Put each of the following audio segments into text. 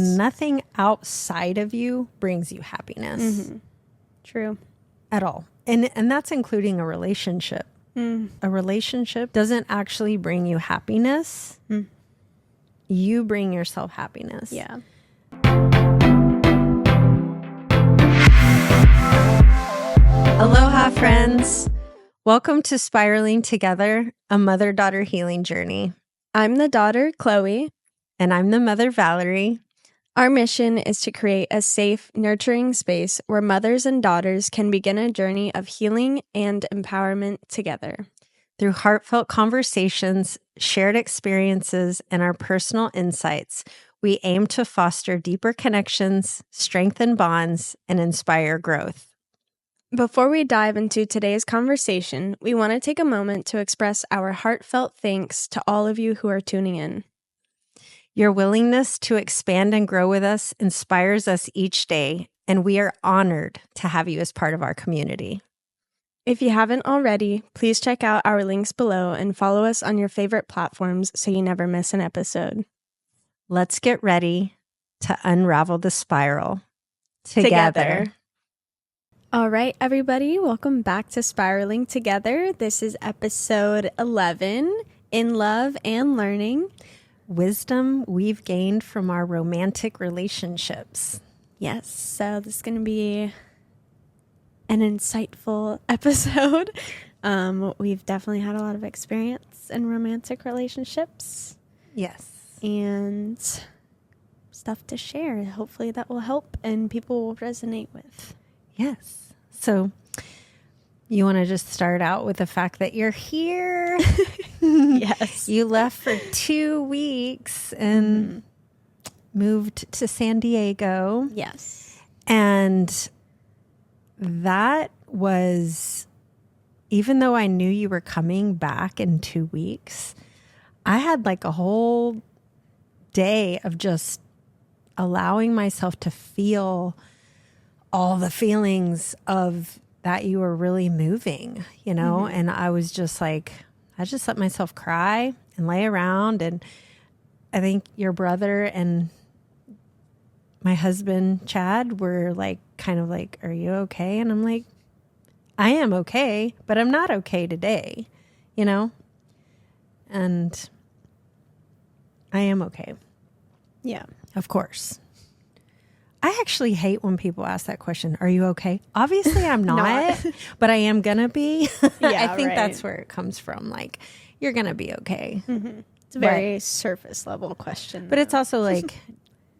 Nothing outside of you brings you happiness. Mm-hmm. True. At all. And that's including a relationship. A relationship doesn't actually bring you happiness. You bring yourself happiness. Yeah. Aloha, friends. Welcome to Spiraling Together, a mother-daughter healing journey. I'm the daughter, Chloe. And I'm the mother, Valerie. Our mission is to create a safe, nurturing space where mothers and daughters can begin a journey of healing and empowerment together. Through heartfelt conversations, shared experiences, and our personal insights, we aim to foster deeper connections, strengthen bonds, and inspire growth. Before we dive into today's conversation, we want to take a moment to express our heartfelt thanks to all of you who are tuning in. Your willingness to expand and grow with us inspires us each day, and we are honored to have you as part of our community. If you haven't already, please check out our links below and follow us on your favorite platforms so you never miss an episode. Let's get ready to unravel the spiral together. All right, everybody, welcome back to Spiraling Together. This is episode 11, In Love and Learning. Wisdom we've gained from our romantic relationships. Yes, so this is going to be an insightful episode. We've definitely had a lot of experience in romantic relationships. Yes. And stuff to share. Hopefully that will help and people will resonate with. Yes. So you want to just start out with the fact that you're here? Yes. You left for 2 weeks and moved to San Diego. Yes. And that was, even though I knew you were coming back in 2 weeks, I had like a whole day of just allowing myself to feel all the feelings of that you were really moving, you know? And I was just like, I just let myself cry and lay around. And I think your brother and my husband, Chad, were like, kind of like, are you okay? And I'm like, I am okay, but I'm not okay today, you know? And I am okay. Yeah. Of course. I actually hate when people ask that question. Are you okay? Obviously, I'm not, but I am going to be. Yeah, I think that's where it comes from. Like, you're going to be okay. It's a very surface level question. But it's also like,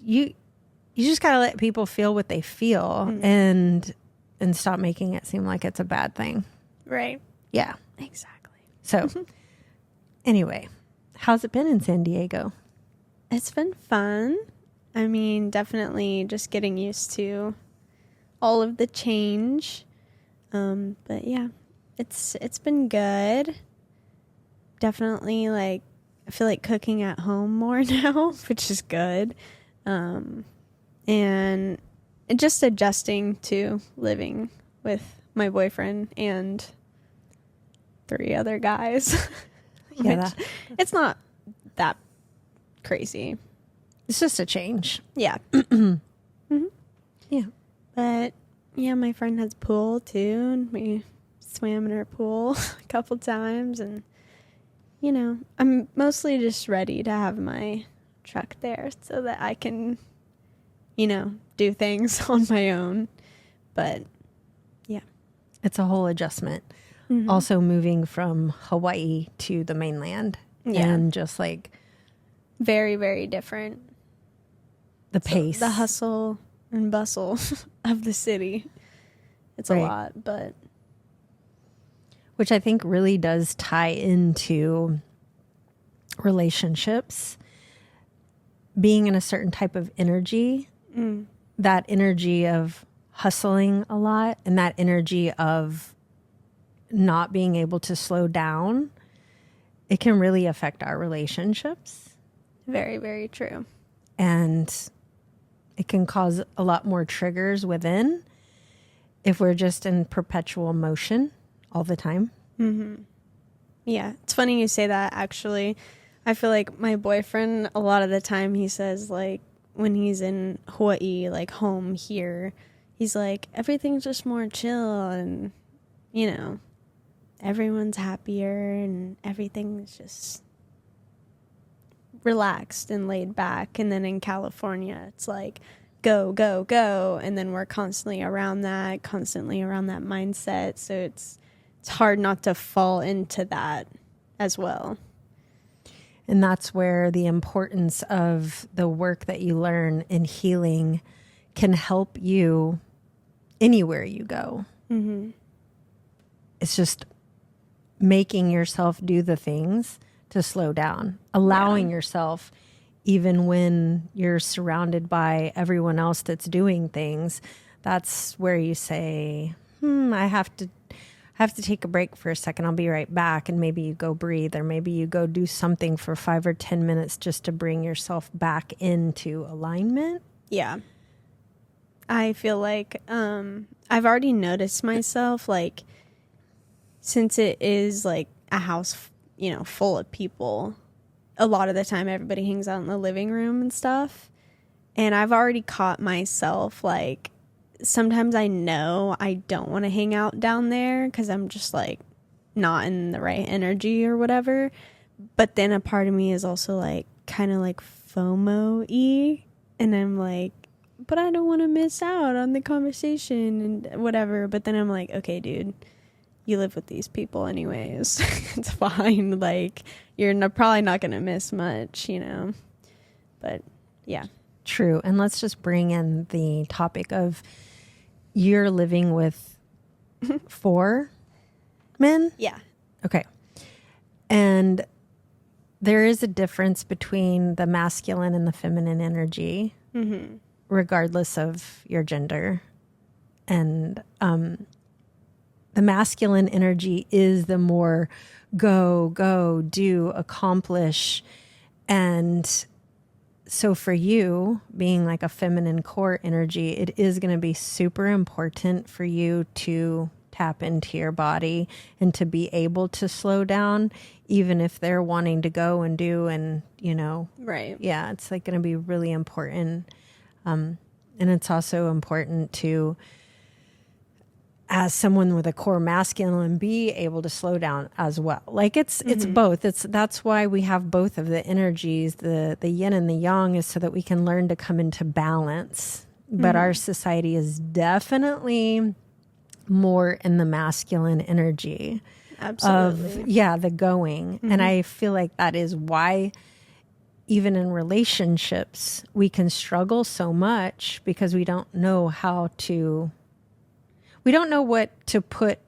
you just got to let people feel what they feel and stop making it seem like it's a bad thing. Right. Yeah. Exactly. So anyway, how's it been in San Diego? It's been fun. I mean, definitely just getting used to all of the change. But yeah, it's been good. Definitely like, I feel like cooking at home more now, which is good. And just adjusting to living with my boyfriend and 3 other guys. Yeah. It's not that crazy. It's just a change. Yeah. Yeah. But yeah, my friend has a pool too, and we swam in her pool a couple times, and you know, I'm mostly just ready to have my truck there so that I can, you know, do things on my own. But yeah. It's a whole adjustment. Also moving from Hawaii to the mainland. Yeah. And just like Very, very different. the pace. The hustle and bustle of the city. It's a lot, but. Which I think really does tie into relationships. Being in a certain type of energy. That energy of hustling a lot and that energy of not being able to slow down. It can really affect our relationships. Very, very true. And it can cause a lot more triggers within if we're just in perpetual motion all the time. Yeah, it's funny you say that, actually. I feel like my boyfriend, a lot of the time, he says, like, when he's in Hawaii, like home here, he's like, everything's just more chill and, you know, everyone's happier and everything's just relaxed and laid back. And then in California, it's like, go, go, go. And then we're constantly around that mindset. So it's hard not to fall into that as well. And that's where the importance of the work that you learn in healing can help you anywhere you go. Mm-hmm. It's just making yourself do the things to slow down, allowing yourself, even when you're surrounded by everyone else that's doing things, that's where you say, I have to take a break for a second. I'll be right back. And maybe you go breathe, or maybe you go do something for 5 or 10 minutes just to bring yourself back into alignment. Yeah. I feel like I've already noticed myself, like, since it is like a house, you know, full of people, a lot of the time everybody hangs out in the living room and stuff. And I've already caught myself, like, sometimes I know I don't want to hang out down there because I'm just like not in the right energy or whatever. But then a part of me is also like kind of like FOMO-y. And I'm like, but I don't want to miss out on the conversation and whatever. But then I'm like, okay, dude, you live with these people anyways. It's fine. Like, you're probably not going to miss much, you know. But yeah. True. And let's just bring in the topic of you're living with 4 men? Yeah. Okay. And there is a difference between the masculine and the feminine energy, regardless of your gender. And the masculine energy is the more go, do, accomplish. And so for you, being like a feminine core energy, it is going to be super important for you to tap into your body and to be able to slow down, even if they're wanting to go and do and, you know. Right. Yeah, it's like going to be really important. And it's also important to, as someone with a core masculine, be able to slow down as well. Like it's both. That's why we have both of the energies, the yin and the yang, is so that we can learn to come into balance. But our society is definitely more in the masculine energy. Absolutely. Of the going. And I feel like that is why even in relationships we can struggle so much, because we don't know what to put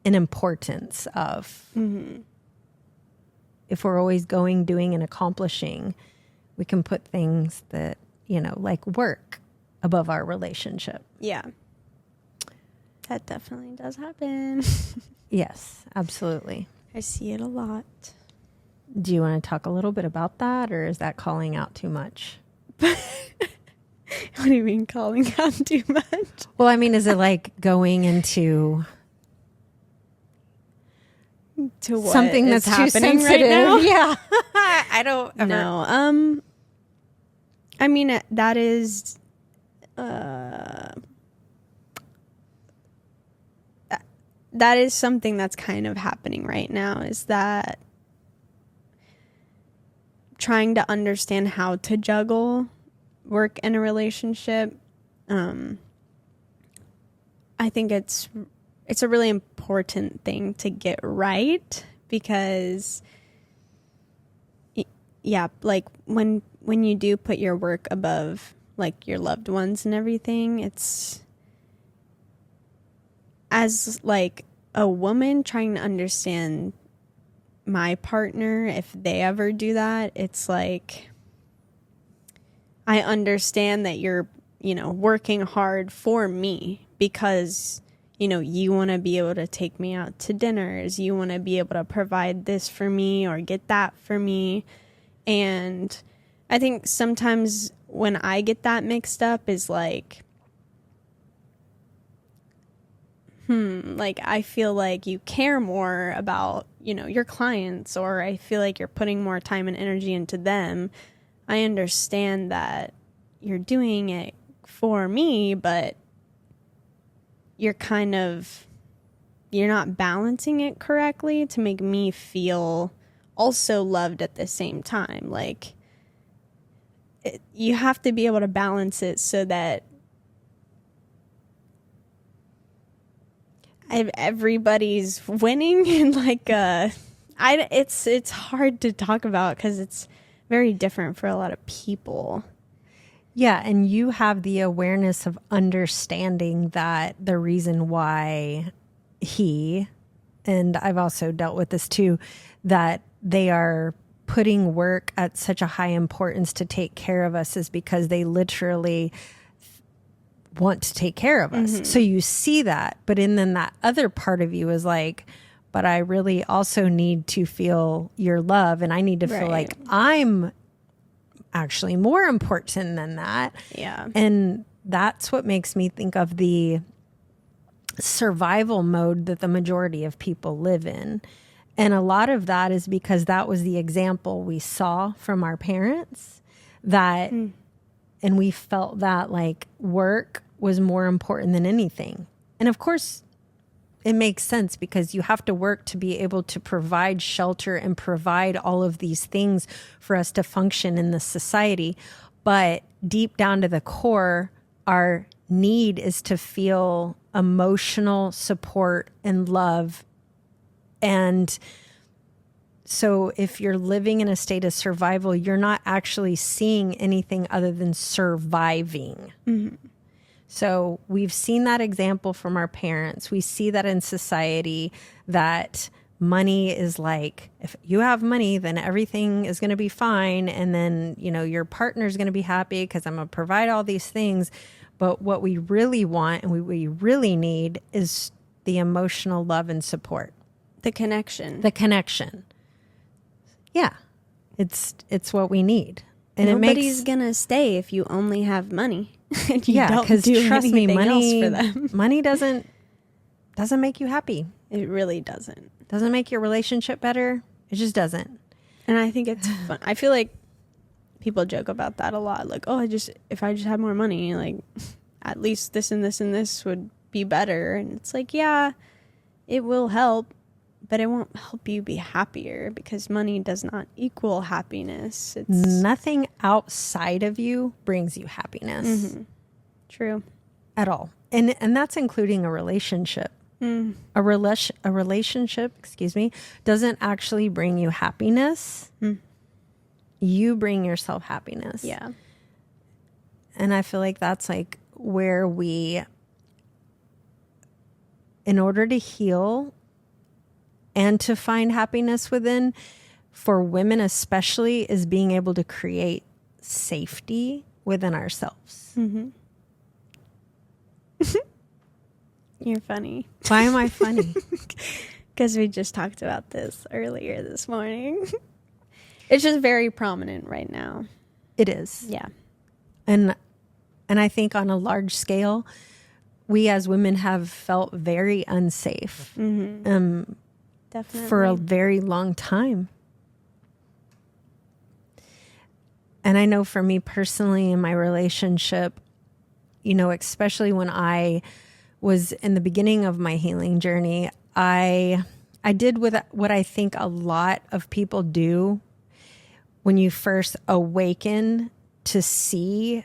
an importance of. If we're always going, doing, and accomplishing, we can put things that, you know, like work above our relationship. Yeah. That definitely does happen. Yes, absolutely. I see it a lot. Do you want to talk a little bit about that, or is that calling out too much? What do you mean calling out too much? Well, I mean, is it like going into what something that's too sensitive right now? Yeah. I don't ever... No. I mean, that is that is something that's kind of happening right now, is that trying to understand how to juggle work and a relationship. I think it's a really important thing to get right, because like when you do put your work above like your loved ones and everything, it's, as like a woman trying to understand my partner, if they ever do that, it's like, I understand that you're, you know, working hard for me because, you know, you want to be able to take me out to dinners. You want to be able to provide this for me or get that for me. And I think sometimes when I get that mixed up is like, like I feel like you care more about, you know, your clients, or I feel like you're putting more time and energy into them. I understand that, you're doing it for me, but you're not balancing it correctly to make me feel also loved at the same time. Like, you have to be able to balance it so that everybody's winning. And like, it's hard to talk about because it's very different for a lot of people. Yeah, and you have the awareness of understanding that the reason why and I've also dealt with this too, that they are putting work at such a high importance to take care of us is because they literally want to take care of us. Mm-hmm. So you see that, but then that other part of you is like, but I really also need to feel your love, and I need to feel like I'm actually more important than that. Yeah. And that's what makes me think of the survival mode that the majority of people live in. And a lot of that is because that was the example we saw from our parents, and we felt that like work was more important than anything. And of course, it makes sense because you have to work to be able to provide shelter and provide all of these things for us to function in this society. But deep down to the core, our need is to feel emotional support and love. And so if you're living in a state of survival, you're not actually seeing anything other than surviving. Mm-hmm. So we've seen that example from our parents. We see that in society, that money is like, if you have money, then everything is going to be fine. And then, your partner's going to be happy because I'm going to provide all these things. But what we really want and we really need is the emotional love and support. The connection. Yeah. It's what we need. And nobody's going to stay if you only have money. And you don't because do trust me, money else for them. Money doesn't make you happy. It really doesn't. Doesn't make your relationship better. It just doesn't. And I think it's fun. I feel like people joke about that a lot. Like, oh, if I just had more money, like at least this and this and this would be better. And it's like, yeah, it will help, but it won't help you be happier because money does not equal happiness. It's nothing outside of you brings you happiness. Mm-hmm. True. At all. And that's including a relationship. Mm. A relationship, doesn't actually bring you happiness. Mm. You bring yourself happiness. Yeah. And I feel like that's like where in order to heal and to find happiness within, for women especially, is being able to create safety within ourselves. Mm-hmm. You're funny. Why am I funny? Because we just talked about this earlier this morning. It's just very prominent right now. It is. Yeah. And I think on a large scale, we as women have felt very unsafe. Mm-hmm. Definitely. For a very long time. And I know for me personally in my relationship, especially when I was in the beginning of my healing journey, I did with what I think a lot of people do when you first awaken to see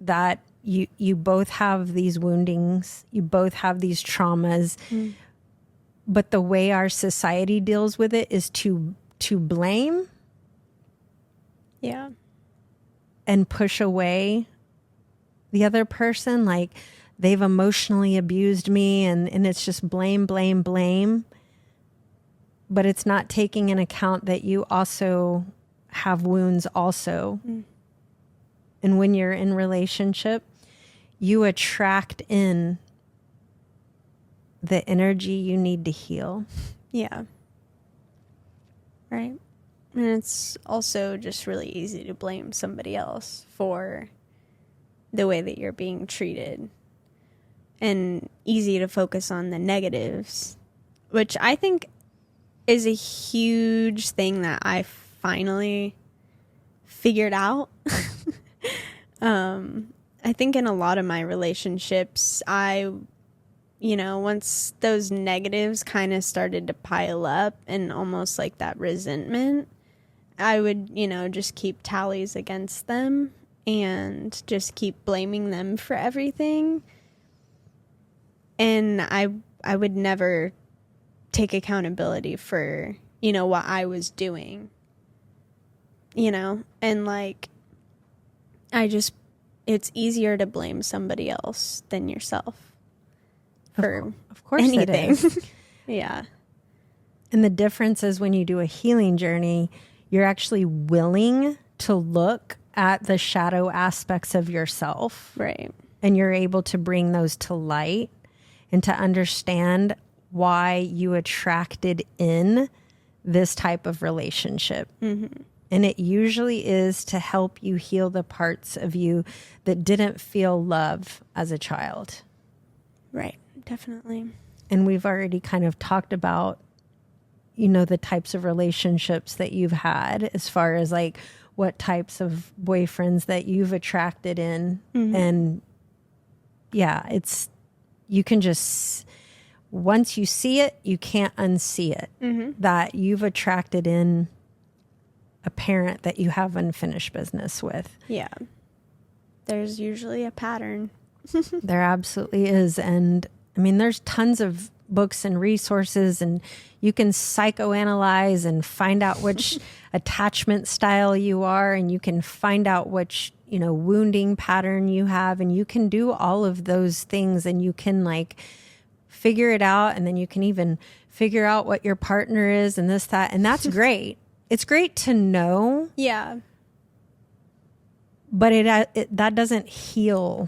that you both have these woundings, you both have these traumas, but the way our society deals with it is to blame, yeah, and push away the other person, like they've emotionally abused me, and it's just blame, blame, blame. But it's not taking into account that you also have wounds also. Mm. And when you're in relationship, you attract in the energy you need to heal. Yeah. Right. And it's also just really easy to blame somebody else for the way that you're being treated. And easy to focus on the negatives, which I think is a huge thing that I finally figured out. I think in a lot of my relationships, once those negatives kind of started to pile up and almost like that resentment, I would, just keep tallies against them and just keep blaming them for everything. And I would never take accountability for, what I was doing, and like, it's easier to blame somebody else than yourself for of course anything. it is. Yeah. And the difference is when you do a healing journey, you're actually willing to look at the shadow aspects of yourself. Right. And you're able to bring those to light and to understand why you attracted in this type of relationship. Mm-hmm. And it usually is to help you heal the parts of you that didn't feel love as a child. Right. Definitely. And we've already kind of talked about, the types of relationships that you've had as far as like what types of boyfriends that you've attracted in. Mm-hmm. And yeah, you can just, once you see it, you can't unsee it. Mm-hmm. That you've attracted in a parent that you have unfinished business with. Yeah. There's usually a pattern. There absolutely is. And I mean, there's tons of books and resources, and you can psychoanalyze and find out which attachment style you are, and you can find out which, wounding pattern you have, and you can do all of those things, and you can like figure it out, and then you can even figure out what your partner is and this, that, and that's great. It's great to know. Yeah. But that doesn't heal.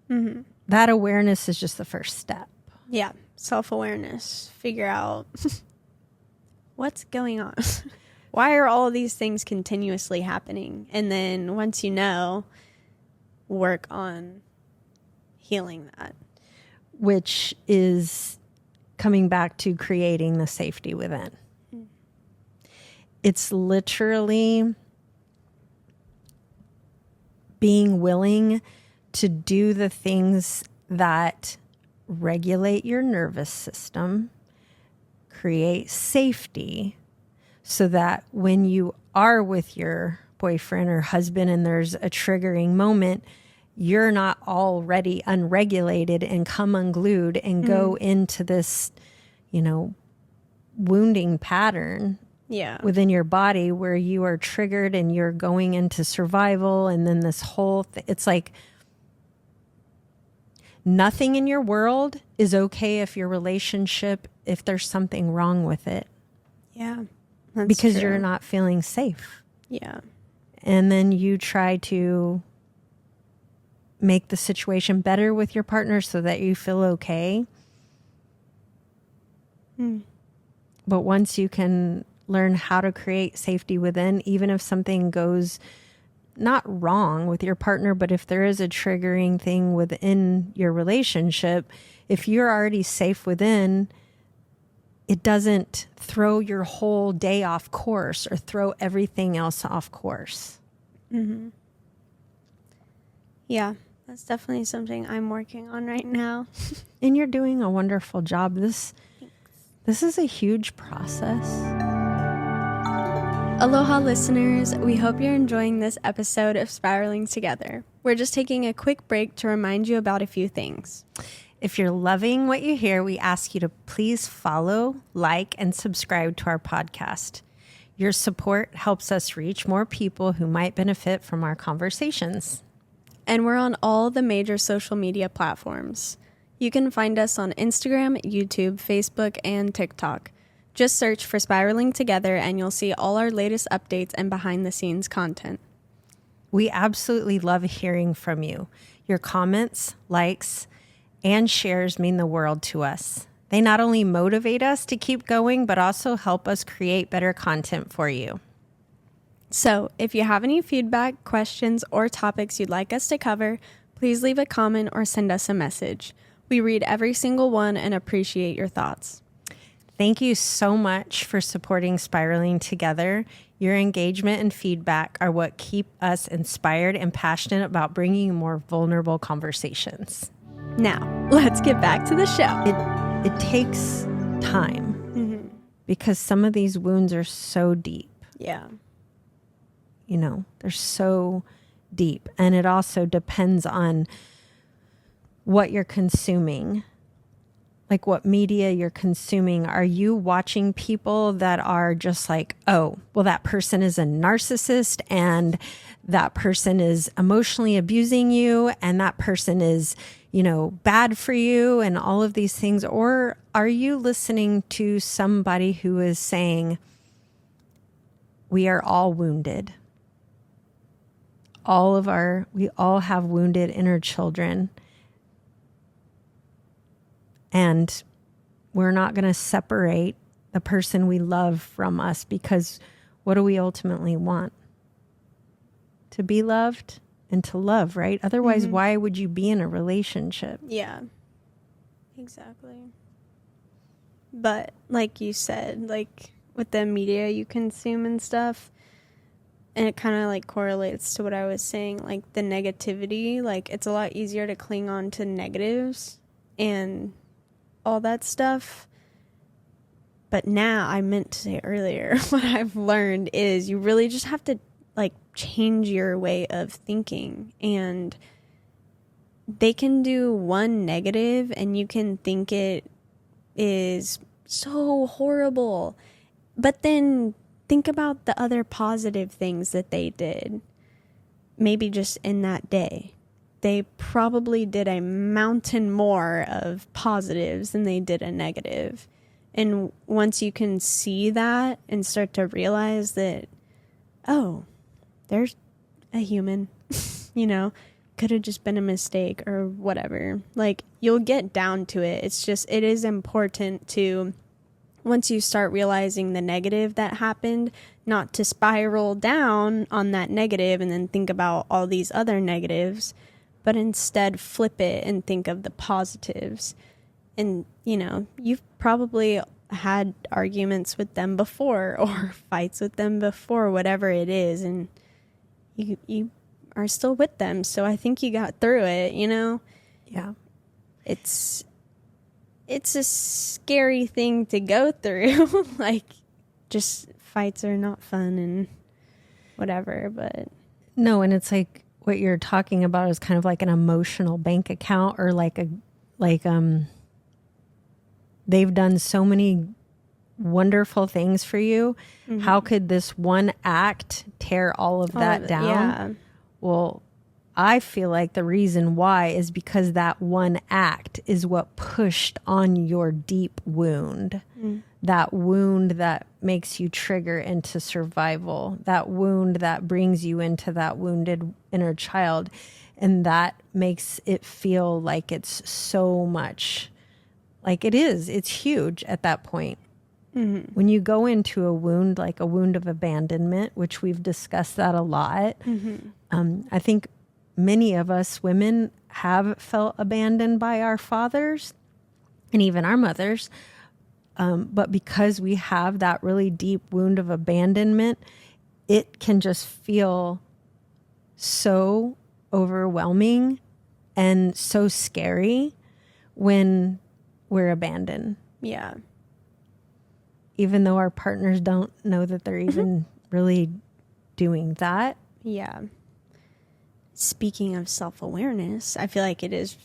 Mm-hmm. That awareness is just the first step. Yeah. Self-awareness. Figure out what's going on. Why are all these things continuously happening? And then once you know, work on healing that. Which is coming back to creating the safety within. It's literally being willing to do the things that regulate your nervous system, create safety, so that when you are with your boyfriend or husband and there's a triggering moment, you're not already unregulated and come unglued and go into this, wounding pattern. Yeah. Within your body where you are triggered and you're going into survival. And then this whole it's like nothing in your world is okay if your relationship, if there's something wrong with it. Yeah. Because true. You're not feeling safe. Yeah. And then you try to make the situation better with your partner so that you feel okay. But once you can learn how to create safety within, even if something goes not wrong with your partner, but if there is a triggering thing within your relationship, if you're already safe within, it doesn't throw your whole day off course or throw everything else off course. Mm-hmm. Yeah, that's definitely something I'm working on right now. And you're doing a wonderful job. This is a huge process. Aloha listeners, we hope you're enjoying this episode of Spiraling Together. We're just taking a quick break to remind you about a few things. If you're loving what you hear, we ask you to please follow, like, and subscribe to our podcast. Your support helps us reach more people who might benefit from our conversations. And we're on all the major social media platforms. You can find us on Instagram, YouTube, Facebook, and TikTok. Just search for Spiraling Together and you'll see all our latest updates and behind-the-scenes content. We absolutely love hearing from you. Your comments, likes, and shares mean the world to us. They not only motivate us to keep going, but also help us create better content for you. So, if you have any feedback, questions, or topics you'd like us to cover, please leave a comment or send us a message. We read every single one and appreciate your thoughts. Thank you so much for supporting Spiraling Together. Your engagement and feedback are what keep us inspired and passionate about bringing you more vulnerable conversations. Now, let's get back to the show. It takes time because some of these wounds are so deep. Yeah. You know, they're so deep. And it also depends on what you're consuming. Like what media you're consuming. Are you watching people that are just like, oh, well, that person is a narcissist and that person is emotionally abusing you and that person is, you know, bad for you and all of these things? Or are you listening to somebody who is saying, we are all wounded. We all have wounded inner children. And we're not going to separate the person we love from us, because what do we ultimately want? To be loved and to love, right? Otherwise, why would you be in a relationship? Yeah, exactly. But like you said, like with the media you consume and stuff, and it kind of like correlates to what I was saying, like the negativity, like it's a lot easier to cling on to negatives and all that stuff. But now, I meant to say earlier, what I've learned is you really just have to like change your way of thinking. And they can do one negative and you can think it is so horrible. But then think about the other positive things that they did. Maybe just in that day. They probably did a mountain more of positives than they did a negative. And once you can see that and start to realize that, oh, there's a human, you know, could have just been a mistake or whatever. Like, you'll get down to it. It's just, it is important to, once you start realizing the negative that happened, not to spiral down on that negative and then think about all these other negatives, but instead flip it and think of the positives. And, you know, you've probably had arguments with them before or fights with them before, whatever it is, and you are still with them. So I think you got through it, you know? Yeah. It's a scary thing to go through. Like, just fights are not fun and whatever, but... No, and it's like, what you're talking about is kind of like an emotional bank account, or they've done so many wonderful things for you. How could this one act tear all of that down? Yeah. Well, I feel like the reason why is because that one act is what pushed on your deep wound. That wound that makes you trigger into survival, that wound that brings you into that wounded inner child. And that makes it feel like it's so much, like it is, it's huge at that point. When you go into a wound, like a wound of abandonment, which we've discussed that a lot. I think many of us women have felt abandoned by our fathers and even our mothers. But because we have that really deep wound of abandonment, it can just feel so overwhelming and so scary when we're abandoned. Yeah. Even though our partners don't know that they're even really doing that. Yeah. Speaking of self-awareness, I feel like it is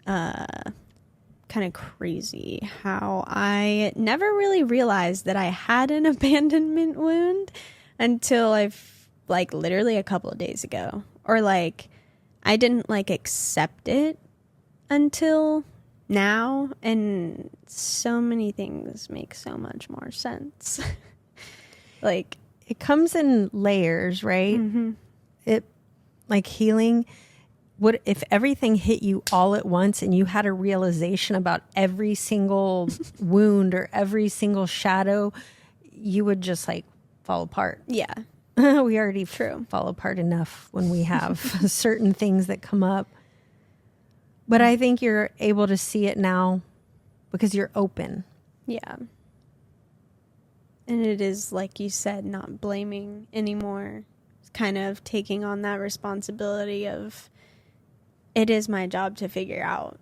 kind of crazy how I never really realized that I had an abandonment wound until I've like literally a couple of days ago. Or like I didn't like accept it until now, and so many things make so much more sense. Like, it comes in layers, right? It, like healing, what if everything hit you all at once and you had a realization about every single wound or every single shadow, you would just like fall apart. Yeah. We already True. fall apart enough when we have certain things that come up. But I think you're able to see it now because you're open. Yeah. And it is, like you said, not blaming anymore. It's kind of taking on that responsibility of, it is my job to figure out,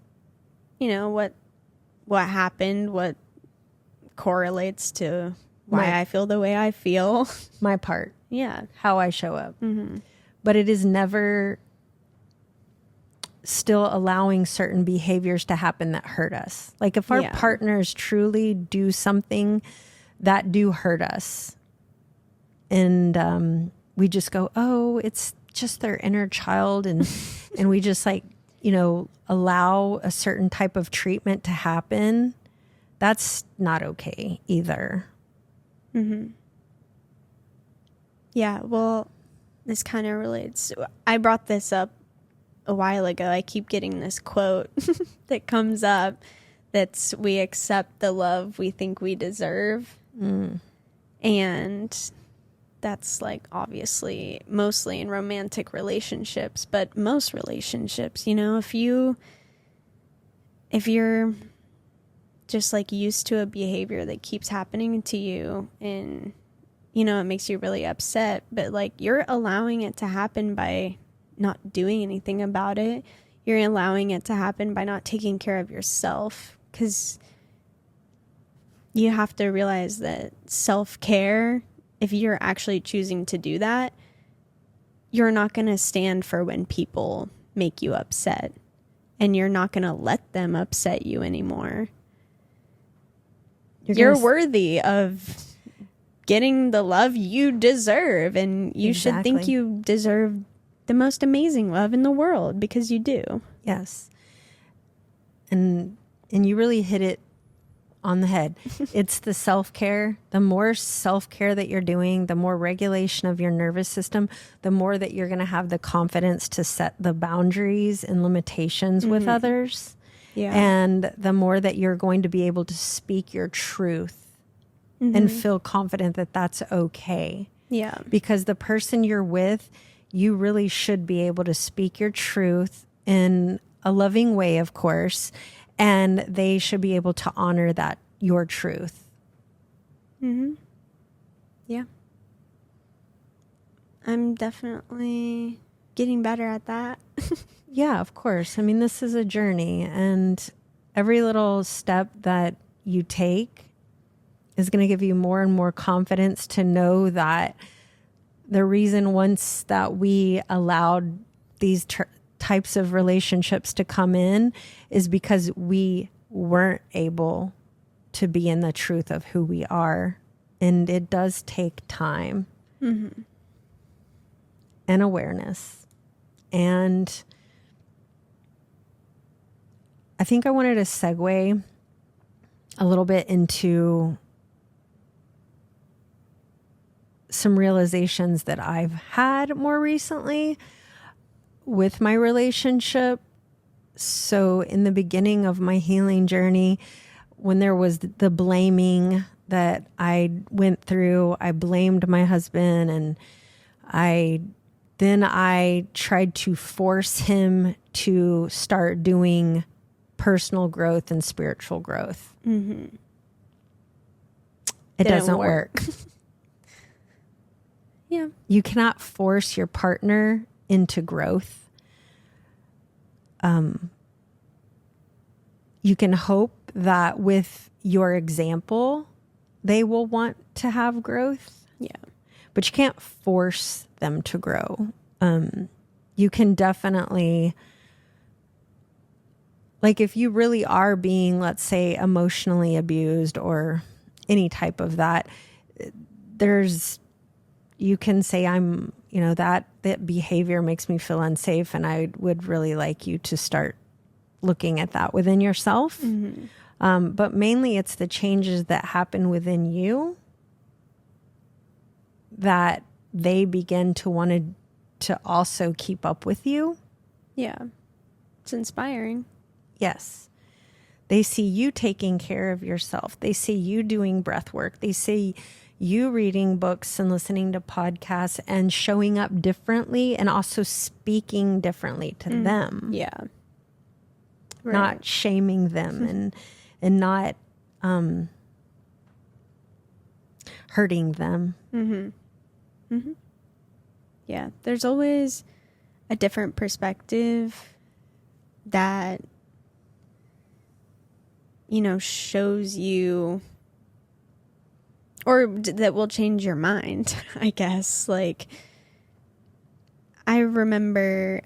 what happened, what correlates to why I feel the way I feel. My part. Yeah. How I show up. Mm-hmm. But it is never still allowing certain behaviors to happen that hurt us. Like if our partners truly do something that do hurt us, and we just go, oh, it's just their inner child, and we just allow a certain type of treatment to happen, that's not okay either. Mm-hmm. Yeah, well, this kind of relates. I brought this up a while ago. I keep getting this quote that comes up that's, we accept the love we think we deserve. And that's like obviously mostly in romantic relationships, but most relationships, if you're just like used to a behavior that keeps happening to you, and it makes you really upset, but like you're allowing it to happen by not doing anything about it. You're allowing it to happen by not taking care of yourself, because you have to realize that self-care, if you're actually choosing to do that, you're not going to stand for when people make you upset, and you're not going to let them upset you anymore. You're worthy of getting the love you deserve, and you should think you deserve the most amazing love in the world, because you do. Yes. And you really hit it on the head. It's the self-care. The more self-care that you're doing, the more regulation of your nervous system, the more that you're going to have the confidence to set the boundaries and limitations with others. Yeah. And the more that you're going to be able to speak your truth and feel confident that that's okay. Yeah. Because the person you're with, you really should be able to speak your truth in a loving way, of course, and they should be able to honor that, your truth. Mm-hmm. Yeah. I'm definitely getting better at that. Yeah, of course. I mean, this is a journey, and every little step that you take is going to give you more and more confidence to know that the reason once that we allowed these types of relationships to come in is because we weren't able to be in the truth of who we are. And it does take time and awareness. And I think I wanted to segue a little bit into some realizations that I've had more recently with my relationship. So in the beginning of my healing journey, when there was the blaming that I went through, I blamed my husband, and I tried to force him to start doing personal growth and spiritual growth. Mm-hmm. It doesn't work. Yeah. You cannot force your partner into growth. You can hope that with your example, they will want to have growth. Yeah. But you can't force them to grow. You can definitely, like if you really are being, let's say, emotionally abused or any type of that, you can say, that behavior makes me feel unsafe, and I would really like you to start looking at that within yourself. Mm-hmm. But mainly it's the changes that happen within you that they begin to want to also keep up with you. Yeah. It's inspiring. Yes. They see you taking care of yourself. They see you doing breath work. They see you reading books and listening to podcasts and showing up differently and also speaking differently to them. Yeah. Right. Not shaming them and not hurting them. Yeah, there's always a different perspective that, shows you, or that will change your mind, I guess. Like, I remember,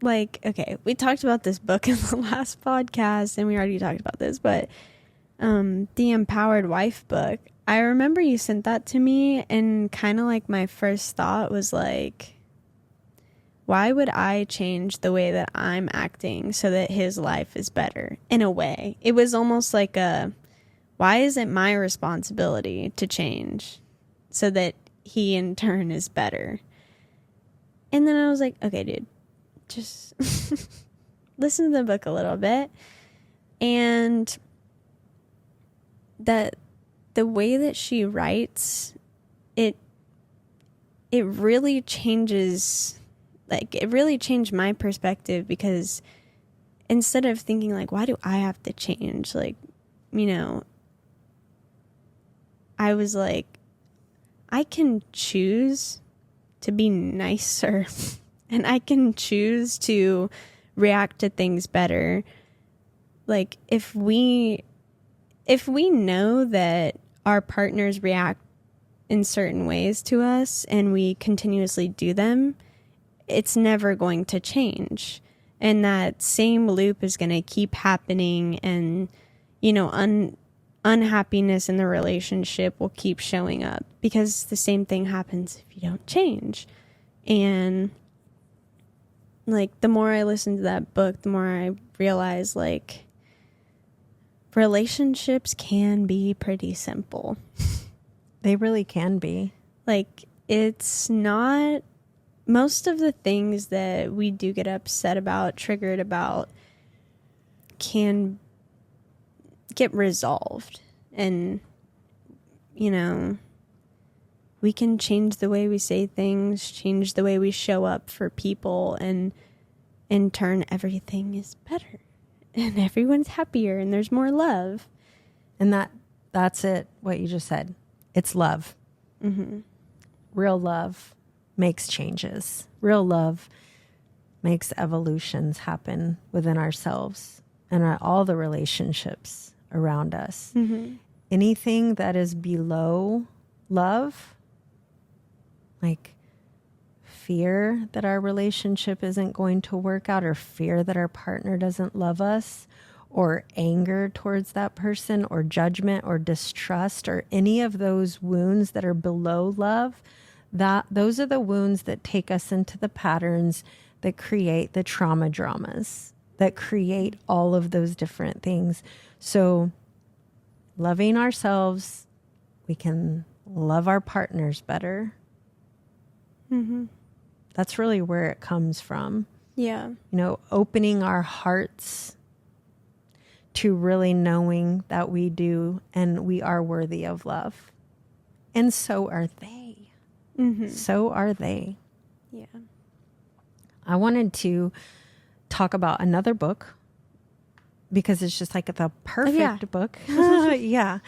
okay, we talked about this book in the last podcast, and we already talked about this, but the Empowered Wife book, I remember you sent that to me, and kind of like my first thought was like, why would I change the way that I'm acting so that his life is better? In a way, it was almost like why is it my responsibility to change so that he in turn is better? And then I was like, okay, dude, just listen to the book a little bit. And that the way that she writes, it really changes, like, it really changed my perspective, because instead of thinking like, why do I have to change? Like, I was like, I can choose to be nicer and I can choose to react to things better. Like, if we know that our partners react in certain ways to us and we continuously do them, it's never going to change. And that same loop is going to keep happening, and, unhappiness in the relationship will keep showing up, because the same thing happens if you don't change. And like, the more I listened to that book, the more I realized, like, relationships can be pretty simple. They really can be. Like, it's not, most of the things that we do get upset about, triggered about, can get resolved. And, we can change the way we say things, change the way we show up for people, and in turn, everything is better. And everyone's happier, and there's more love. And that's it, what you just said. It's love. Mm-hmm. Real love makes changes. Real love makes evolutions happen within ourselves and all the relationships around us. Mm-hmm. Anything that is below love, like fear that our relationship isn't going to work out, or fear that our partner doesn't love us, or anger towards that person, or judgment or distrust, or any of those wounds that are below love, those are the wounds that take us into the patterns that create the trauma dramas, that create all of those different things. So loving ourselves, we can love our partners better. Mm-hmm. That's really where it comes from. Yeah. Opening our hearts to really knowing that we do and we are worthy of love. And so are they. Mm-hmm. So are they. Yeah. I wanted to talk about another book because it's just like the perfect book. Yeah.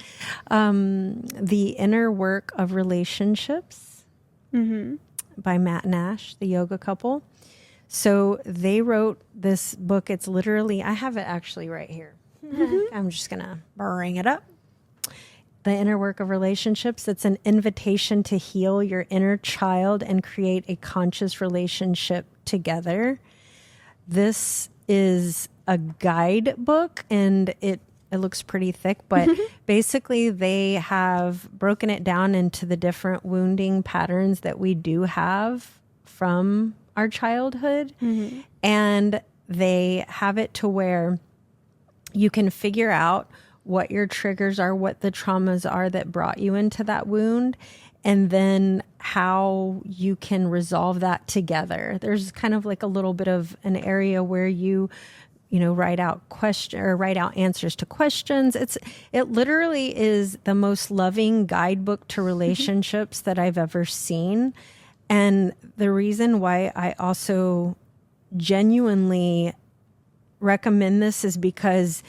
The Inner Work of Relationships. Mm-hmm. By Matt and Ash, the yoga couple. So they wrote this book. It's literally, I have it actually right here. Mm-hmm. I'm just going to bring it up. The Inner Work of Relationships. It's an invitation to heal your inner child and create a conscious relationship together. This is a guidebook, and it looks pretty thick, but basically they have broken it down into the different wounding patterns that we do have from our childhood. Mm-hmm. And they have it to where you can figure out what your triggers are, what the traumas are that brought you into that wound, and then how you can resolve that together. There's kind of like a little bit of an area where you write out answers to questions. It literally is the most loving guidebook to relationships that I've ever seen. And the reason why I also genuinely recommend this is because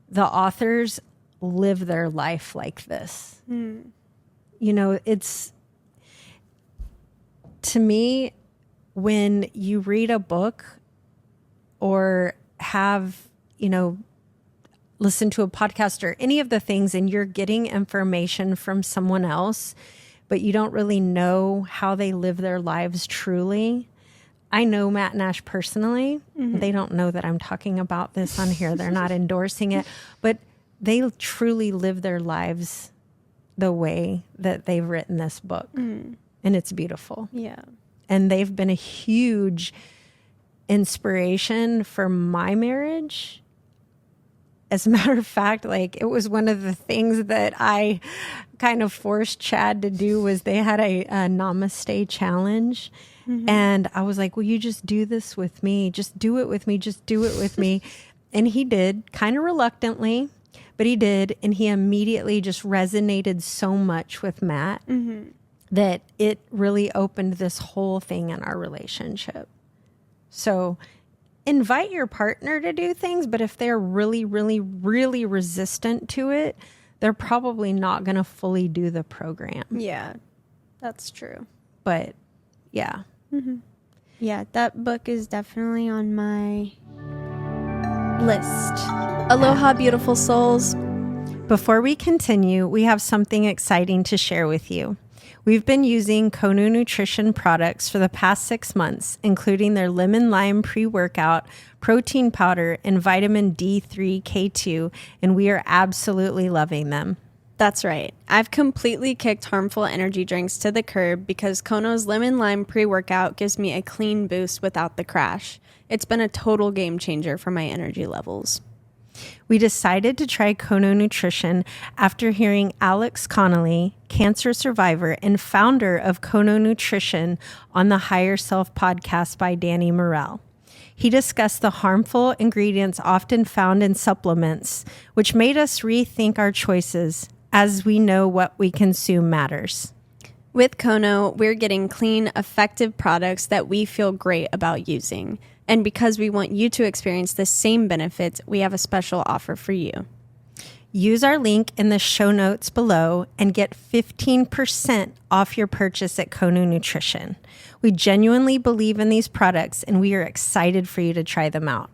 the authors live their life like this. it's, to me, when you read a book or have, listen to a podcast or any of the things, and you're getting information from someone else, but you don't really know how they live their lives truly. I know Matt and Ash personally. Mm-hmm. They don't know that I'm talking about this on here. They're not endorsing it, but they truly live their lives the way that they've written this book. Mm. And it's beautiful. Yeah. And they've been a huge inspiration for my marriage. As a matter of fact, like, it was one of the things that I kind of forced Chad to do. Was they had a namaste challenge. Mm-hmm. And I was like, will you just do this with me? Just do it with me. Just do it with me. And he did, kind of reluctantly, but he did. And he immediately just resonated so much with Matt. Mm-hmm. That it really opened this whole thing in our relationship. So invite your partner to do things, but if they're really, really, really resistant to it, they're probably not going to fully do the program. Yeah, that's true. But yeah. Mm-hmm. Yeah, that book is definitely on my list. Aloha, beautiful souls. Before we continue, we have something exciting to share with you. We've been using Kono Nutrition products for the past 6 months, including their lemon lime pre-workout, protein powder, and vitamin D3 K2, and we are absolutely loving them. That's right. I've completely kicked harmful energy drinks to the curb because Kono's lemon lime pre-workout gives me a clean boost without the crash. It's been a total game changer for my energy levels. We decided to try Kono Nutrition after hearing Alex Connolly, cancer survivor and founder of Kono Nutrition, on the Higher Self podcast by Danny Morell. He discussed the harmful ingredients often found in supplements, which made us rethink our choices, as we know what we consume matters. With Kono, we're getting clean, effective products that we feel great about using. And because we want you to experience the same benefits, we have a special offer for you. Use our link in the show notes below and get 15% off your purchase at Kono Nutrition. We genuinely believe in these products, and we are excited for you to try them out.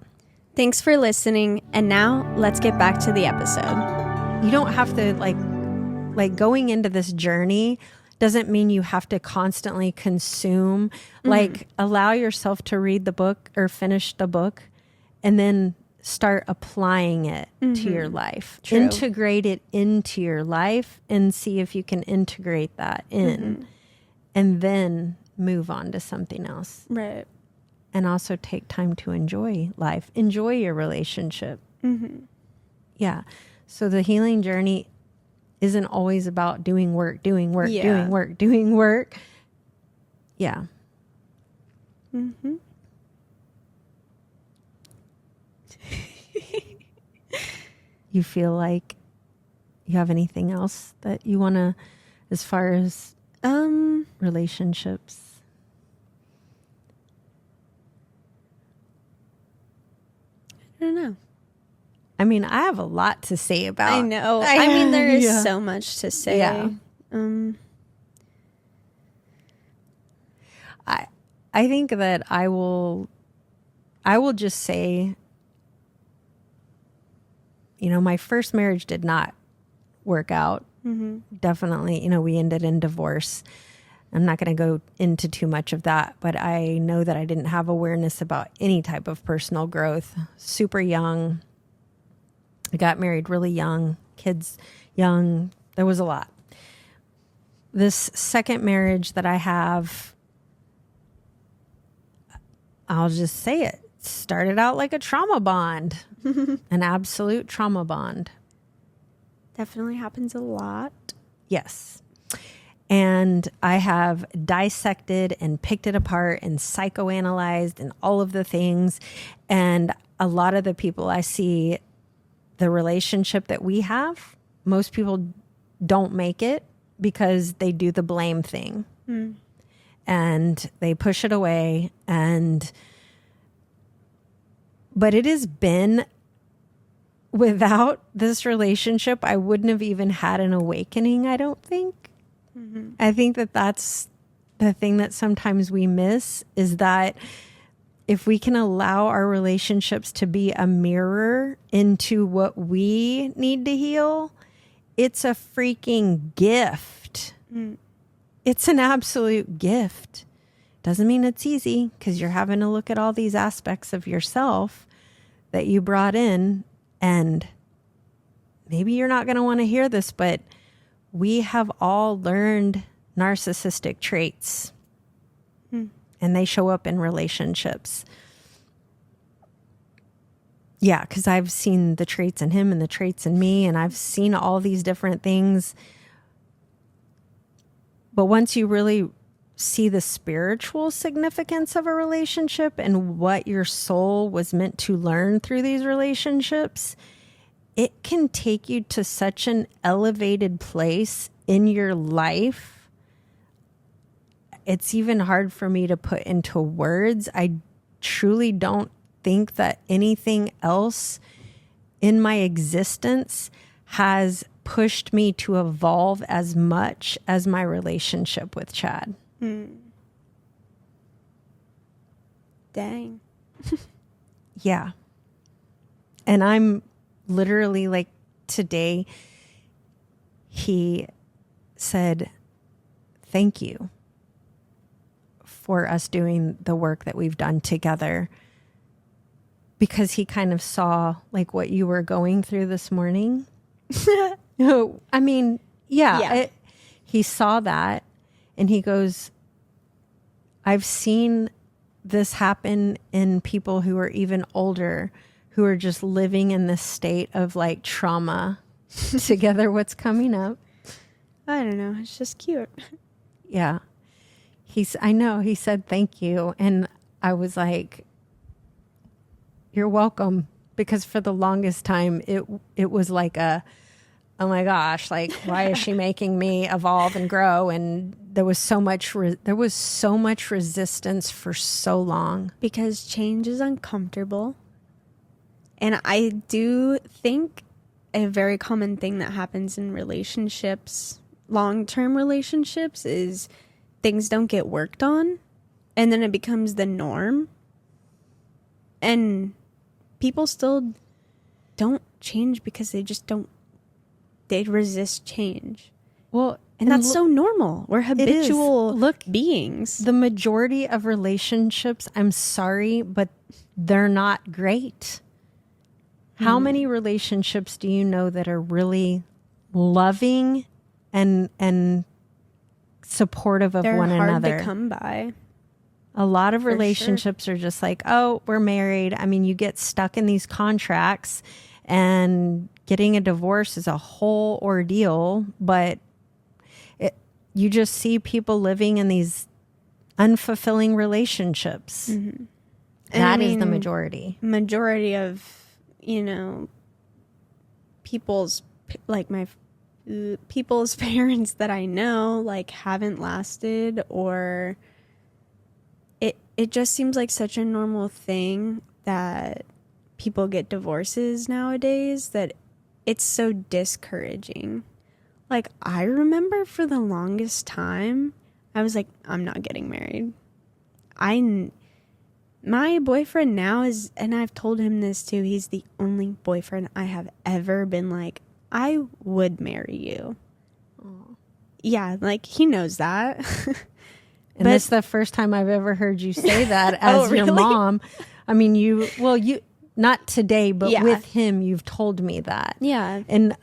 Thanks for listening. And now let's get back to the episode. You don't have to like going into this journey doesn't mean you have to constantly consume. Mm-hmm. Like, allow yourself to read the book or finish the book and then start applying it to your life. True. Integrate it into your life and see if you can integrate that in, and then move on to something else. Right. And also take time to enjoy life, enjoy your relationship. Mm-hmm. Yeah. So the healing journey isn't always about doing work. Yeah. Mm-hmm. You feel like you have anything else that you want to, as far as relationships? I don't know. I mean, I have a lot to say about. I know. I mean, there is so much to say. Yeah. I think that I will just say, my first marriage did not work out. Mm-hmm. Definitely, we ended in divorce. I'm not going to go into too much of that, but I know that I didn't have awareness about any type of personal growth. Super young. I got married really young, kids young. There was a lot. This second marriage that I have, I'll just say it, started out like a trauma bond, an absolute trauma bond. Definitely happens a lot. Yes. And I have dissected and picked it apart and psychoanalyzed and all of the things. And a lot of the people I see, the relationship that we have, most people don't make it because they do the blame thing. Mm. And they push it away. But it has been, without this relationship, I wouldn't have even had an awakening, I don't think. I think that that's the thing that sometimes we miss, is that if we can allow our relationships to be a mirror into what we need to heal, it's a freaking gift. It's an absolute gift. Doesn't mean it's easy, because you're having to look at all these aspects of yourself that you brought in. And maybe you're not going to want to hear this, but we have all learned narcissistic traits. And they show up in relationships. Yeah, because I've seen the traits in him and the traits in me, and I've seen all these different things. But once you really see the spiritual significance of a relationship and what your soul was meant to learn through these relationships, it can take you to such an elevated place in your life. It's even hard for me to put into words. I truly don't think that anything else in my existence has pushed me to evolve as much as my relationship with Chad. Dang. Yeah. And I'm literally like, today, he said, thank you for us doing the work that we've done together, because he kind of saw like what you were going through this morning. I mean, yeah. He saw that, and he goes, I've seen this happen in people who are even older, who are just living in this state of like trauma together. What's coming up? I don't know. It's just cute. Yeah. I know, he said, thank you. And I was like, you're welcome. Because for the longest time, it was like oh my gosh, like, why is she making me evolve and grow? And there was so much resistance for so long. Because change is uncomfortable. And I do think a very common thing that happens in relationships, long-term relationships, is things don't get worked on, and then it becomes the norm. And people still don't change because they resist change. Well, and that's so normal. We're habitual beings. The majority of relationships, I'm sorry, but they're not great. How many relationships do you know that are really loving and supportive of one another? They're hard to come by. A lot of relationships are just like, oh, we're married. I mean, you get stuck in these contracts, and getting a divorce is a whole ordeal, but you just see people living in these unfulfilling relationships. That is the majority. Majority of, people's parents that I know, like, haven't lasted, or it just seems like such a normal thing that people get divorces nowadays that it's so discouraging. Like, I remember for the longest time, I was like, I'm not getting married. My boyfriend now is, and I've told him this too, he's the only boyfriend I have ever been like, I would marry you. Aww. Yeah, like, he knows that. And that's the first time I've ever heard you say that as your mom. I mean, you not today, but with him, you've told me that. Yeah. And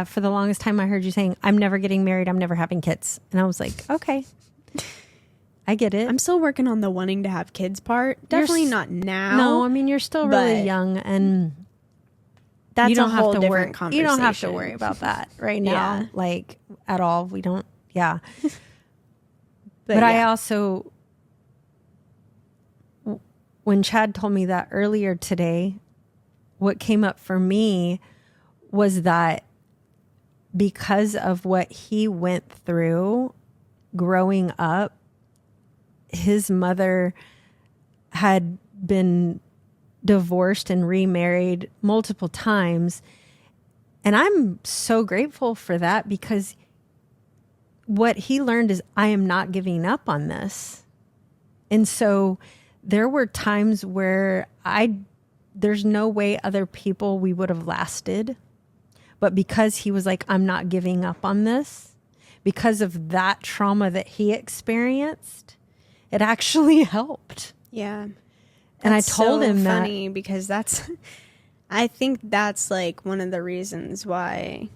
for the longest time I heard you saying, I'm never getting married, I'm never having kids. And I was like, okay, I get it. I'm still working on the wanting to have kids part. Definitely not now. No, I mean, you're still really young, and that's a whole different conversation. You don't have to worry about that right now, like, at all. We don't, But I also, when Chad told me that earlier today, what came up for me was that because of what he went through growing up, his mother had been divorced and remarried multiple times. And I'm so grateful for that, because what he learned is I am not giving up on this. And so there were times where there's no way other people we would have lasted. But because he was like, I'm not giving up on this, because of that trauma that he experienced, it actually helped. Yeah. And I told him that. Funny because I think that's like one of the reasons why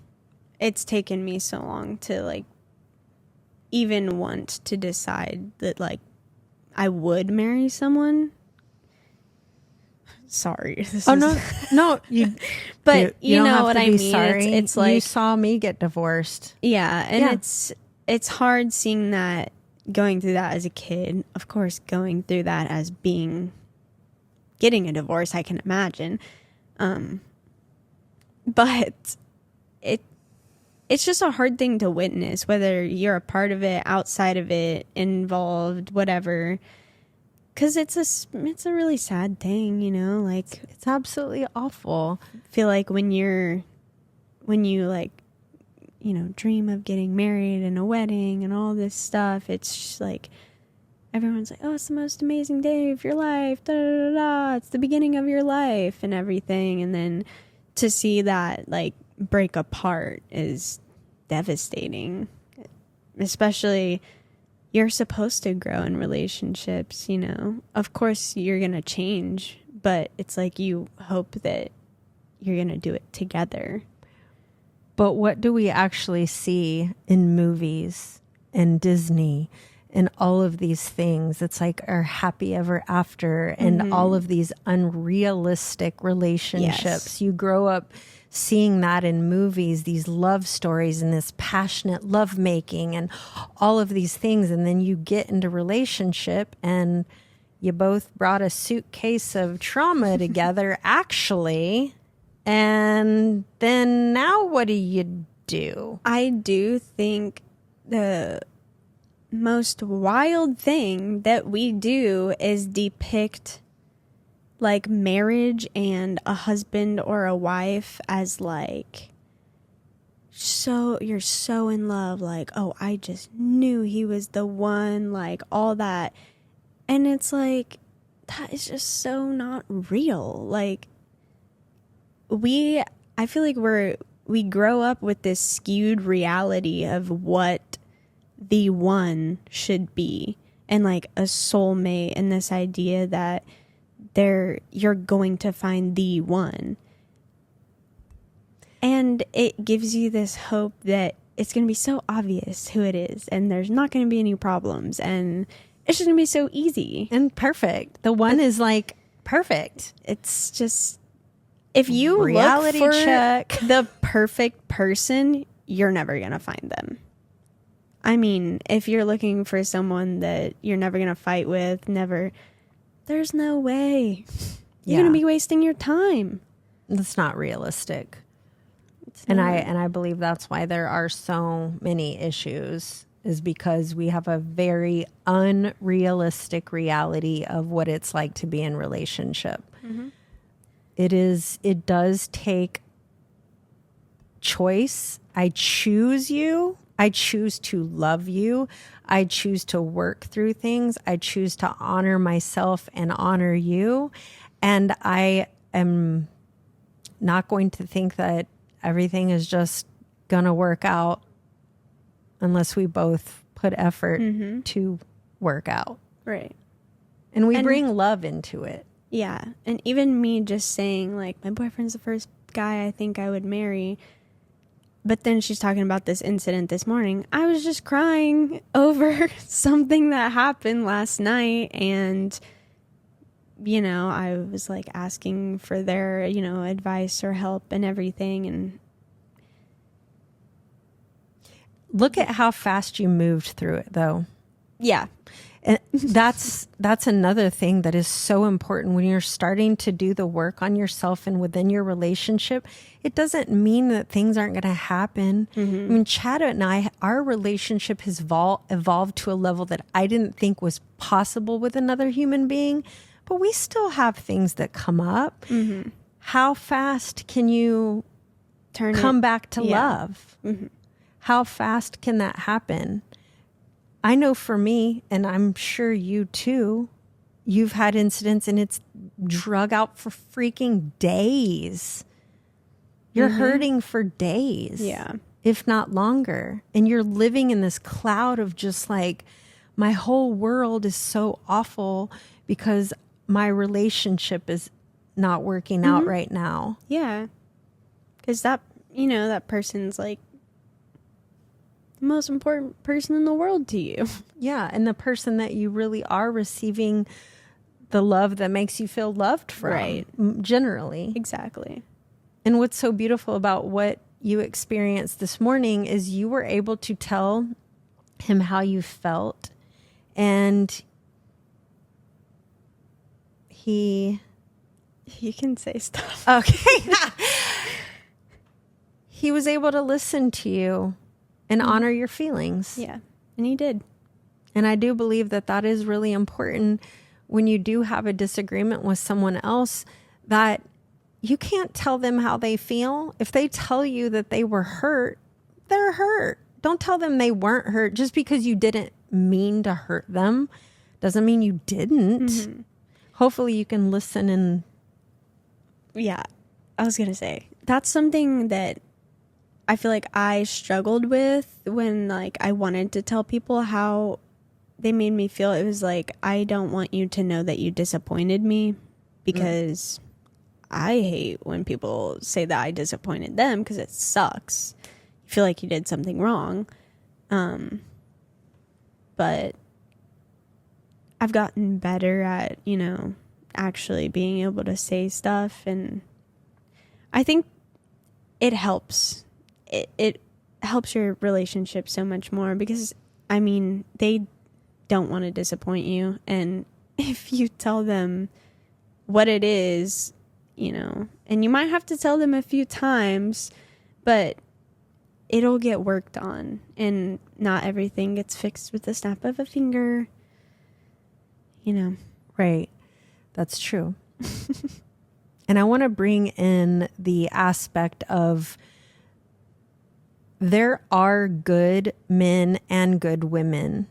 it's taken me so long to like even want to decide that like I would marry someone. Sorry. No, you. But you don't know have what to I be mean. Sorry. It's like you saw me get divorced. Yeah, and it's hard seeing that, going through that as a kid. Of course, going through that as getting a divorce, I can imagine. But it's just a hard thing to witness, whether you're a part of it, outside of it, involved, whatever. Because it's a really sad thing, you know. Like it's absolutely awful. I feel like when you like, you know, dream of getting married and a wedding and all this stuff, it's just like everyone's like, oh, it's the most amazing day of your life, da da da da. It's the beginning of your life and everything, and then to see that like break apart is devastating. Especially, you're supposed to grow in relationships, you know. Of course you're gonna change, but it's like you hope that you're gonna do it together. But what do we actually see in movies and Disney and all of these things? It's like our happy ever after and all of these unrealistic relationships. Yes. You grow up seeing that in movies, these love stories and this passionate love making and all of these things. And then you get into relationship and you both brought a suitcase of trauma together, actually. And then now what do you do? I do think the most wild thing that we do is depict like marriage and a husband or a wife as like, so you're so in love, like, oh, I just knew he was the one, like all that. And it's like, that is just so not real. Like I feel like we grow up with this skewed reality of what the one should be, and like a soulmate, and this idea that you're going to find the one. And it gives you this hope that it's going to be so obvious who it is, and there's not going to be any problems, and it's just going to be so easy and perfect. The one is like perfect. It's just, if you reality look for check the perfect person, you're never going to find them. I mean, if you're looking for someone that you're never going to fight with, there's no way. You're going to be wasting your time. That's not realistic. And I believe that's why there are so many issues, is because we have a very unrealistic reality of what it's like to be in relationship. Mm-hmm. It does take choice. I choose you. I choose to love you. I choose to work through things. I choose to honor myself and honor you. And I am not going to think that everything is just going to work out unless we both put effort to work out. Right. And we bring love into it. Yeah. And even me just saying, like, my boyfriend's the first guy I think I would marry. But then she's talking about this incident this morning. I was just crying over something that happened last night. And, you know, I was like asking for their, you know, advice or help and everything. And look at how fast you moved through it, though. Yeah. And that's another thing that is so important when you're starting to do the work on yourself and within your relationship. It doesn't mean that things aren't going to happen. Mm-hmm. I mean, Chad and I, our relationship has evolved to a level that I didn't think was possible with another human being, but we still have things that come up. Mm-hmm. How fast can you come back to love? Mm-hmm. how fast can that happen? I know for me, and I'm sure you too, you've had incidents and it's drug out for freaking days. You're hurting for days. Yeah. If not longer. And you're living in this cloud of just like, my whole world is so awful because my relationship is not working out right now. Yeah. Because that, that person's like the most important person in the world to you. Yeah. And the person that you really are receiving the love that makes you feel loved from. Right. Generally. Exactly. And what's so beautiful about what you experienced this morning is you were able to tell him how you felt, and he can say stuff. Okay. He was able to listen to you and honor your feelings. Yeah. And he did. And I do believe that that is really important when you do have a disagreement with someone else, that you can't tell them how they feel. If they tell you that they were hurt, they're hurt. Don't tell them they weren't hurt. Just because you didn't mean to hurt them doesn't mean you didn't. Hopefully you can listen and... Yeah, I was going to say, that's something that I feel like I struggled with when like I wanted to tell people how they made me feel. It was like, I don't want you to know that you disappointed me, because I hate when people say that I disappointed them, because it sucks. You feel like you did something wrong. But I've gotten better at, actually being able to say stuff, and I think it helps. It helps your relationship so much more, because they don't want to disappoint you, and if you tell them what it is, and you might have to tell them a few times, but it'll get worked on, and not everything gets fixed with the snap of a finger, Right. That's true. And I want to bring in the aspect of there are good men and good women.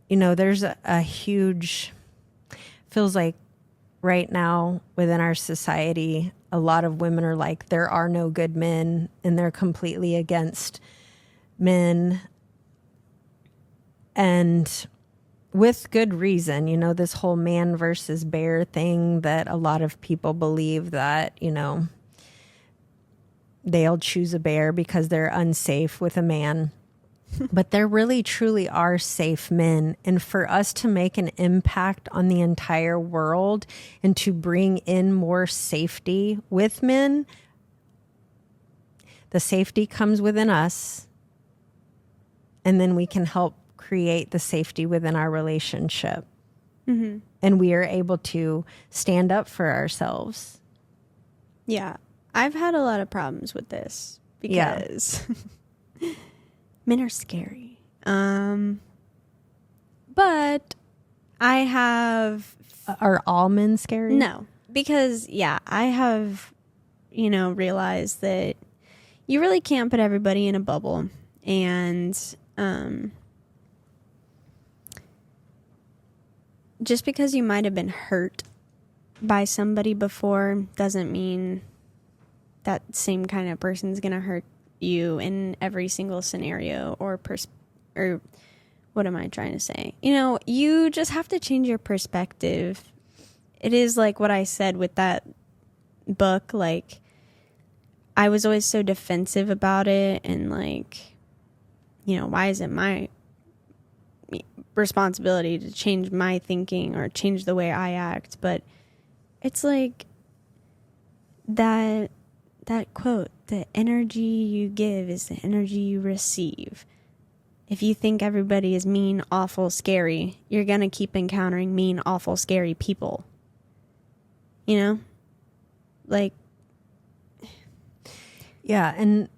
There's a huge, feels like right now within our society, a lot of women are like, there are no good men, and they're completely against men. And with good reason, this whole man versus bear thing that a lot of people believe that, they'll choose a bear because they're unsafe with a man. But there really truly are safe men. And for us to make an impact on the entire world and to bring in more safety with men, the safety comes within us. And then we can help create the safety within our relationship. And we are able to stand up for ourselves. Yeah. I've had a lot of problems with this because men are scary. But I have... Are all men scary? No. Because, I have, realized that you really can't put everybody in a bubble. And just because you might have been hurt by somebody before doesn't mean that same kind of person's going to hurt you in every single scenario or what am I trying to say? You just have to change your perspective. It is like what I said with that book. Like, I was always so defensive about it, and like, why is it my responsibility to change my thinking or change the way I act? But it's like that quote, the energy you give is the energy you receive. If you think everybody is mean, awful, scary, you're going to keep encountering mean, awful, scary people. Like, yeah. And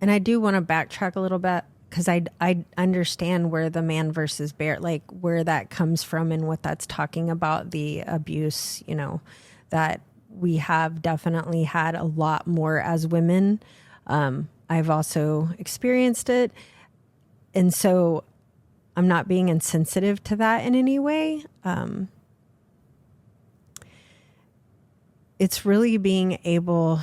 I do want to backtrack a little bit, because I understand where the man versus bear, like where that comes from and what that's talking about, the abuse, that we have definitely had a lot more as women. I I've also experienced it. And so I'm not being insensitive to that in any way. It's really being able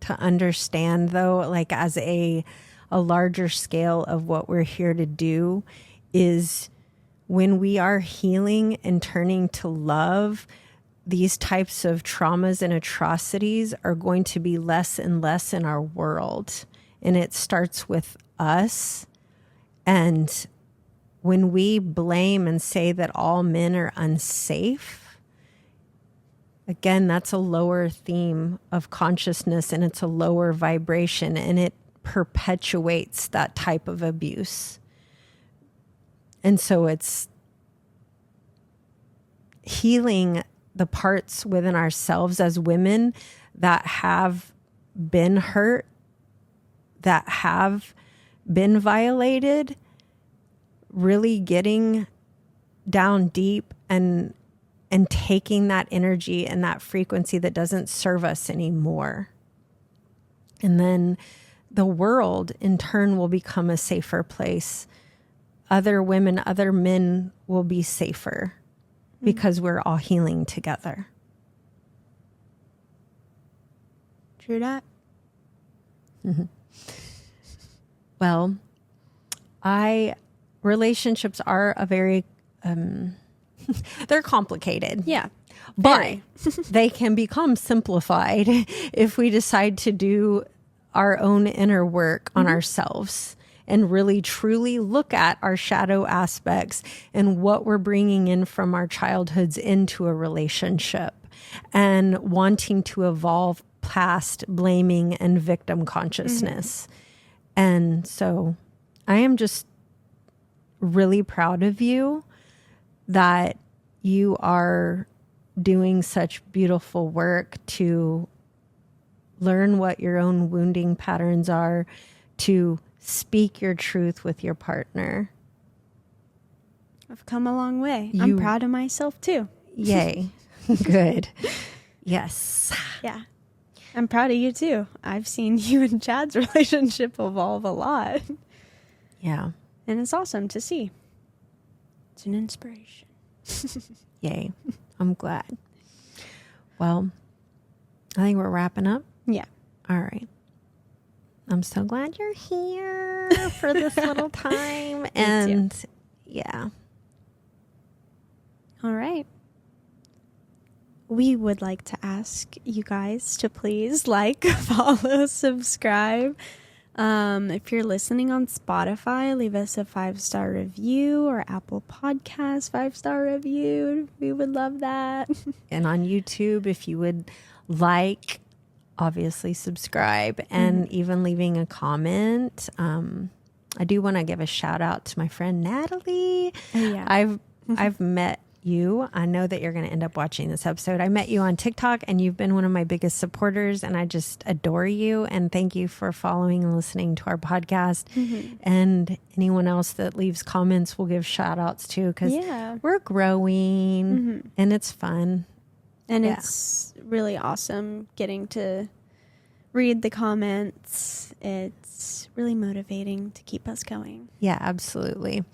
to understand, though, like as a larger scale of what we're here to do is when we are healing and turning to love, these types of traumas and atrocities are going to be less and less in our world. And it starts with us. And when we blame and say that all men are unsafe, again, that's a lower theme of consciousness, and it's a lower vibration, and it perpetuates that type of abuse. And so it's healing the parts within ourselves as women that have been hurt, that have been violated, really getting down deep and taking that energy and that frequency that doesn't serve us anymore. And then the world in turn will become a safer place. Other women, other men will be safer because we're all healing together. True that. Mm-hmm. Well, relationships are a very, they're complicated. Yeah. But they can become simplified if we decide to do our own inner work on ourselves and really truly look at our shadow aspects and what we're bringing in from our childhoods into a relationship and wanting to evolve past blaming and victim consciousness. And so I am just really proud of you that you are doing such beautiful work to learn what your own wounding patterns are, to speak your truth with your partner. I've come a long way. I'm proud of myself too. Yay. Good. Yes. Yeah. I'm proud of you too. I've seen you and Chad's relationship evolve a lot. Yeah. And it's awesome to see. It's an inspiration. Yay. I'm glad. Well, I think we're wrapping up. Yeah. All right. I'm so glad you're here for this little time. And yeah. All right. We would like to ask you guys to please like, follow, subscribe. If you're listening on Spotify, leave us a 5-star review, or Apple Podcasts 5-star review. We would love that. And on YouTube, if you would like, obviously subscribe, and even leaving a comment. I do want to give a shout out to my friend Natalie. Oh, yeah. I've met you. I know that you're going to end up watching this episode. I met you on TikTok, and you've been one of my biggest supporters, and I just adore you. And thank you for following and listening to our podcast. And anyone else that leaves comments, we'll give shout outs to, because we're growing and it's fun. And it's really awesome getting to read the comments. It's really motivating to keep us going. Yeah, absolutely.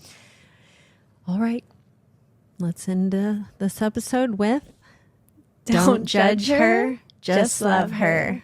All right. Let's end this episode with Don't judge her, just love her.